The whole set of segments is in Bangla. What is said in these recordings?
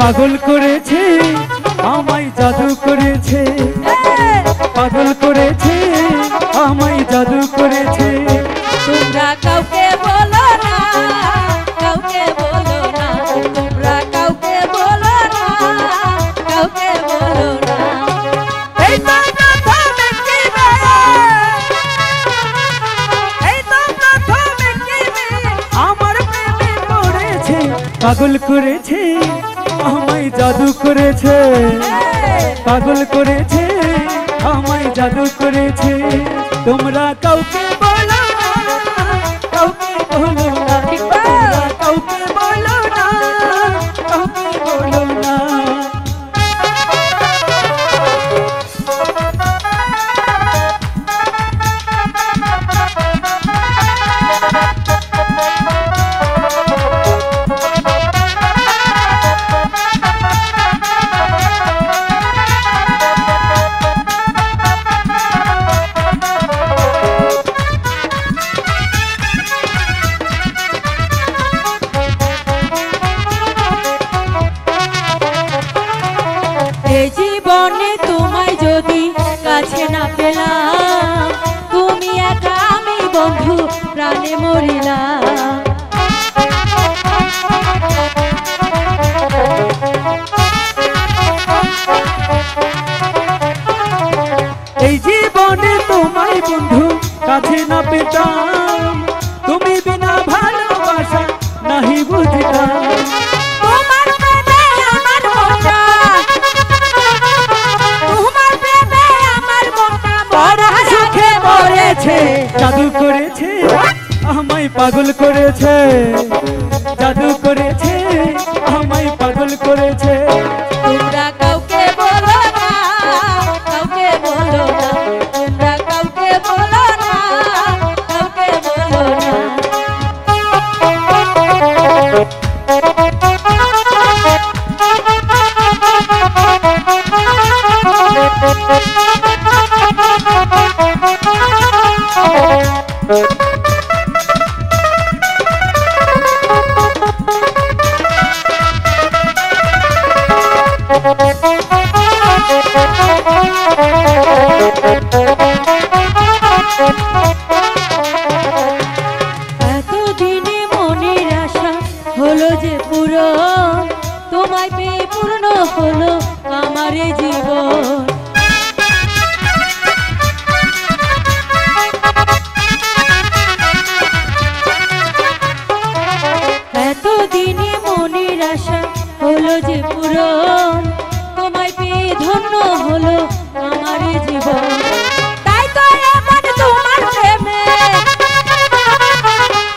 পাগল করেছে আমায় জাদু করেছে, পাগল করেছে আমায় জাদু করেছে। তোমরা কাউকে বলো না, কাউকে বলো না, তোমরা কাউকে বলো না, কাউকে বলো না। এই তো প্রথম একটি মেয়ে, এই তো প্রথম একটি মেয়ে আমার প্রেমে পড়েছে, পাগল করেছে আমায় জাদু করেছে, পাগল করেছে আমায় জাদু করেছে। তোমরা কাউকে বলো না, কাউকে বলো না, তোমরা কাউকে বলো না, কাউকে বলো না। এই জীবনে তোমায় যদি কাছে না পেলাম, তুমি একা আমি বন্ধু প্রাণে মরিলাম। এই জীবনে তোমায় বন্ধু কাছে না পেতাম, তুমি বিনা ভালোবাসা নাহি বুঝতাম। তোমার প্রেমে আমার মনটা, তোমার প্রেমে আমার মনটা বড় সুখে মরেছে। জাদু করেছে আমায় পাগল করেছে, জাদু করেছে আমায় পাগল করেছে। তোমরা কাউকে বলো না, কাউকে বলো না, তোমরা কাউকে বলো না, কাউকে বলো না। এতদিনে মনের আশা হলো যে পুরো, তোমায় পেয়ে পূর্ণ হলো আমার এই জীবন। এতদিনে মনের আশা হলো যে পূরণ, তোমায় পেয়ে ধন্য হলো আমার এই জীবন। তাই তো এমন তোমার প্রেমে,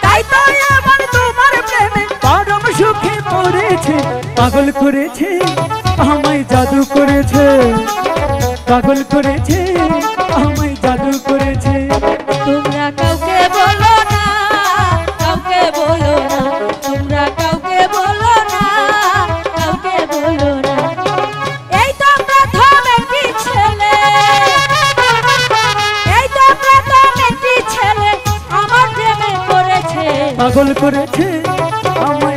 তাই তো এমন তোমার প্রেমে পরম সুখে পড়েছে, পাগল করেছে আমায় জাদু করেছে, পাগল করেছে আমায় জাদু করেছে। তোমরা কাউকে বলো না, কাউকে বলো না, তোমরা কাউকে বলো না, কাউকে বলো না। এই তো প্রথম একটি ছেলে, এই তো প্রথম একটি ছেলে আমার প্রেমে পড়েছে, পাগল করেছে আমায়